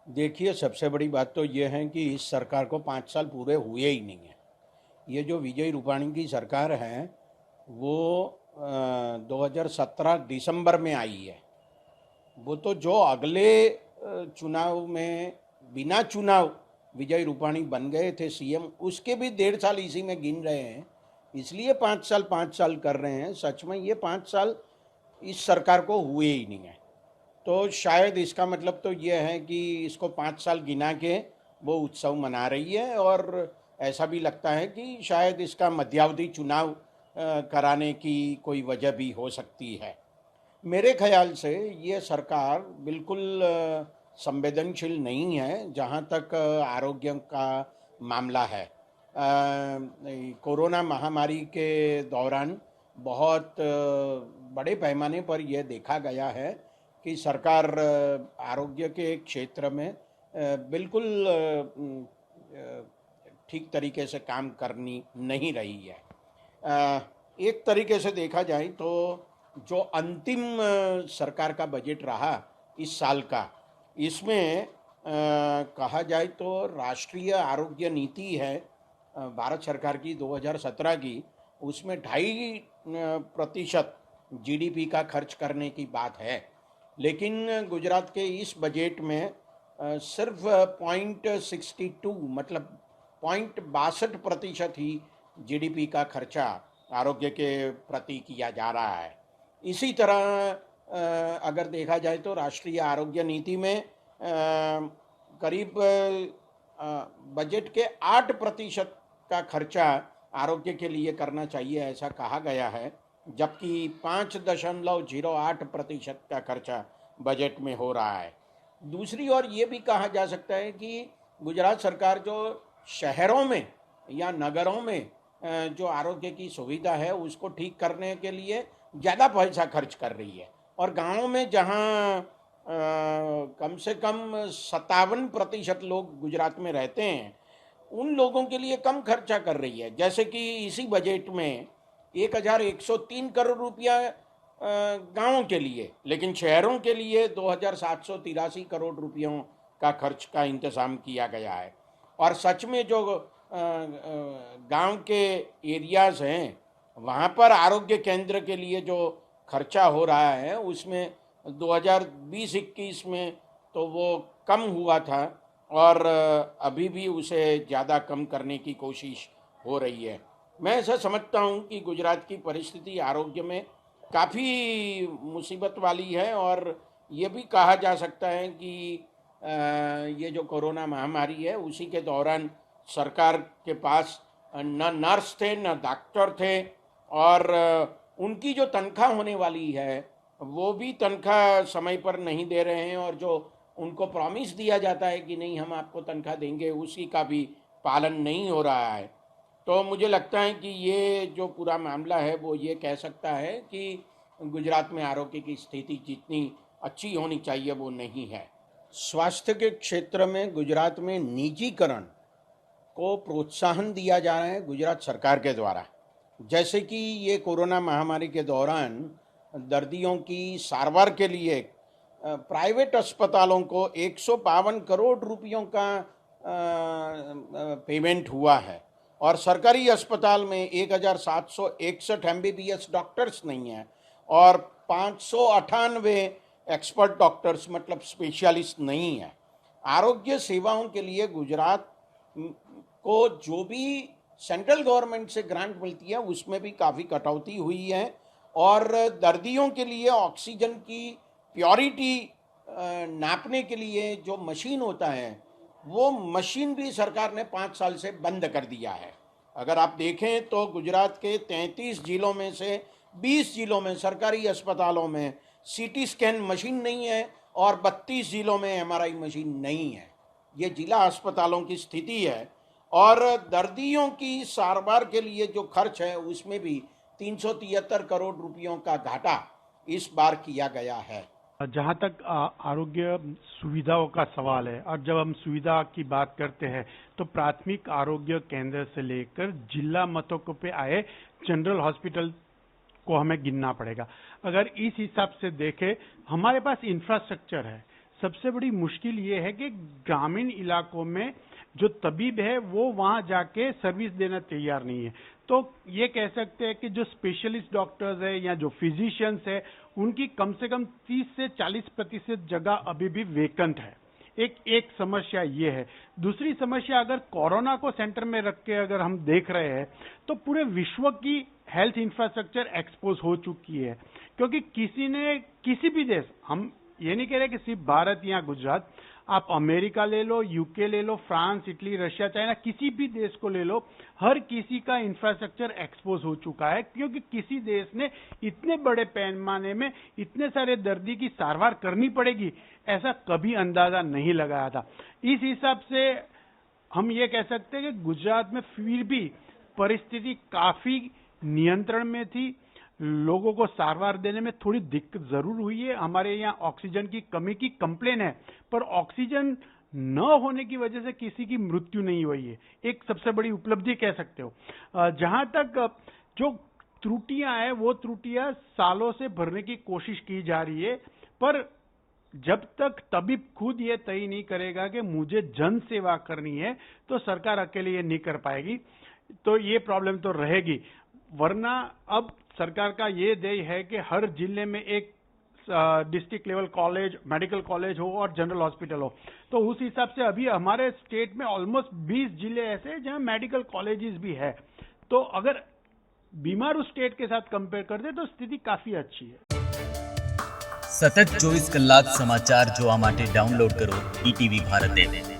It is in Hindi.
देखिए, सबसे बड़ी बात तो ये है कि इस सरकार को 5 साल पूरे हुए ही नहीं हैं। ये जो विजय रूपाणी की सरकार है, वो 2017 दिसंबर में आई है। वो तो जो अगले चुनाव में बिना चुनाव विजय रूपाणी बन गए थे सीएम, उसके भी 1.5 साल इसी में गिन रहे हैं। इसलिए 5 साल कर रहे हैं। सच में ये 5 साल इस सरकार को हुए ही नहीं है। तो शायद इसका मतलब तो ये है कि इसको 5 साल गिना के वो उत्सव मना रही है, और ऐसा भी लगता है कि शायद इसका मध्यावधि चुनाव कराने की कोई वजह भी हो सकती है। मेरे ख्याल से ये सरकार बिल्कुल संवेदनशील नहीं है जहाँ तक आरोग्य का मामला है। कोरोना महामारी के दौरान बहुत बड़े पैमाने पर यह देखा गया है कि सरकार आरोग्य के क्षेत्र में बिल्कुल ठीक तरीके से काम करनी नहीं रही है। एक तरीके से देखा जाए तो जो अंतिम सरकार का बजट रहा इस साल का, इसमें कहा जाए तो राष्ट्रीय आरोग्य नीति है भारत सरकार की 2017 की, उसमें 2.5% जीडीपी का खर्च करने की बात है। लेकिन गुजरात के इस बजट में सिर्फ 0.62 मतलब 0.62% ही जीडीपी का खर्चा आरोग्य के प्रति किया जा रहा है। इसी तरह अगर देखा जाए तो राष्ट्रीय आरोग्य नीति में करीब बजट के 8% का खर्चा आरोग्य के लिए करना चाहिए, ऐसा कहा गया है, जबकि 5.08% का खर्चा बजट में हो रहा है। दूसरी ओर ये भी कहा जा सकता है कि गुजरात सरकार जो शहरों में या नगरों में जो आरोग्य की सुविधा है उसको ठीक करने के लिए ज़्यादा पैसा खर्च कर रही है, और गाँवों में जहाँ कम से कम 57% लोग गुजरात में रहते हैं, उन लोगों के लिए कम खर्चा कर रही है। जैसे कि इसी बजट में 1103 करोड़ रुपया गाँवों के लिए, लेकिन शहरों के लिए 2783 करोड़ रुपयों का खर्च का इंतज़ाम किया गया है। और सच में जो गांव के एरियाज़ हैं, वहाँ पर आरोग्य केंद्र के लिए जो खर्चा हो रहा है उसमें 2020-21 में तो वो कम हुआ था, और अभी भी उसे ज़्यादा कम करने की कोशिश हो रही है। मैं ऐसा समझता हूँ कि गुजरात की परिस्थिति आरोग्य में काफ़ी मुसीबत वाली है, और ये भी कहा जा सकता है कि ये जो कोरोना महामारी है उसी के दौरान सरकार के पास न नर्स थे न डॉक्टर थे, और उनकी जो तनख्वाह होने वाली है वो भी तनख्वाह समय पर नहीं दे रहे हैं, और जो उनको प्रॉमिस दिया जाता है कि नहीं हम आपको तनख्वाह देंगे, उसी का भी पालन नहीं हो रहा है। तो मुझे लगता है कि ये जो पूरा मामला है वो ये कह सकता है कि गुजरात में आरोग्य की स्थिति जितनी अच्छी होनी चाहिए वो नहीं है। स्वास्थ्य के क्षेत्र में गुजरात में निजीकरण को प्रोत्साहन दिया जा रहा है गुजरात सरकार के द्वारा। जैसे कि ये कोरोना महामारी के दौरान दर्दियों की सारवार के लिए प्राइवेट अस्पतालों को 152 करोड़ रुपयों का पेमेंट हुआ है, और सरकारी अस्पताल में 1761 एमबीबीएस डॉक्टर्स नहीं हैं, और 598 एक्सपर्ट डॉक्टर्स मतलब स्पेशलिस्ट नहीं है। आरोग्य सेवाओं के लिए गुजरात को जो भी सेंट्रल गवर्नमेंट से ग्रांट मिलती है उसमें भी काफ़ी कटौती हुई है, और दर्दियों के लिए ऑक्सीजन की प्योरिटी नापने के लिए जो मशीन होता है वो मशीन भी सरकार ने 5 साल से बंद कर दिया है। अगर आप देखें तो गुजरात के 33 जिलों में से 20 जिलों में सरकारी अस्पतालों में सीटी स्कैन मशीन नहीं है, और 32 जिलों में एमआरआई मशीन नहीं है। ये जिला अस्पतालों की स्थिति है, और दर्दियों की सारवार के लिए जो खर्च है उसमें भी 373 करोड़ रुपयों का घाटा इस बार किया गया है। जहाँ तक आरोग्य सुविधाओं का सवाल है, और जब हम सुविधा की बात करते हैं तो प्राथमिक आरोग्य केंद्र से लेकर जिला मतों पे आए जनरल हॉस्पिटल को हमें गिनना पड़ेगा। अगर इस हिसाब से देखें, हमारे पास इंफ्रास्ट्रक्चर है, सबसे बड़ी मुश्किल ये है कि ग्रामीण इलाकों में जो तबीब है वो वहां जाके सर्विस देना तैयार नहीं है। तो ये कह सकते हैं कि जो स्पेशलिस्ट डॉक्टर्स है या जो फिजिशियंस है उनकी कम से कम 30 से 40% जगह अभी भी वेकेंट है। एक समस्या ये है। दूसरी समस्या, अगर कोरोना को सेंटर में रख के अगर हम देख रहे हैं तो पूरे विश्व की हेल्थ इंफ्रास्ट्रक्चर एक्सपोज हो चुकी है, क्योंकि किसी भी देश, हम ये नहीं कह रहे कि सिर्फ भारत या गुजरात, आप अमेरिका ले लो, यूके ले लो, फ्रांस, इटली, रशिया, चाइना, किसी भी देश को ले लो, हर किसी का इंफ्रास्ट्रक्चर एक्सपोज हो चुका है, क्योंकि किसी देश ने इतने बड़े पैमाने में इतने सारे दर्दी की सारवार करनी पड़ेगी ऐसा कभी अंदाजा नहीं लगाया था। इस हिसाब से हम ये कह सकते हैं कि गुजरात में फिर भी परिस्थिति काफी नियंत्रण में थी। लोगों को सारवार देने में थोड़ी दिक्कत जरूर हुई है। हमारे यहाँ ऑक्सीजन की कमी की कंप्लेन है, पर ऑक्सीजन न होने की वजह से किसी की मृत्यु नहीं हुई है। एक सबसे बड़ी उपलब्धि कह सकते हो। जहां तक जो त्रुटियां हैं, वो त्रुटियां सालों से भरने की कोशिश की जा रही है, पर जब तक तबीब खुद ये तय नहीं करेगा कि मुझे जन सेवा करनी है, तो सरकार अकेले ये नहीं कर पाएगी। तो ये प्रॉब्लम तो रहेगी। वरना अब सरकार का ये ध्येय है कि हर जिले में एक district level college, medical college हो और जनरल हॉस्पिटल हो। तो उस हिसाब से अभी हमारे स्टेट में ऑलमोस्ट 20 जिले ऐसे हैं जहां मेडिकल कॉलेजेस भी है। तो अगर बीमारू स्टेट के साथ कंपेयर कर दे तो स्थिति काफी अच्छी है। સતત 24 કલાક સમાચાર જોવા માટે ડાઉનલોડ કરો ETV ભારત એપ।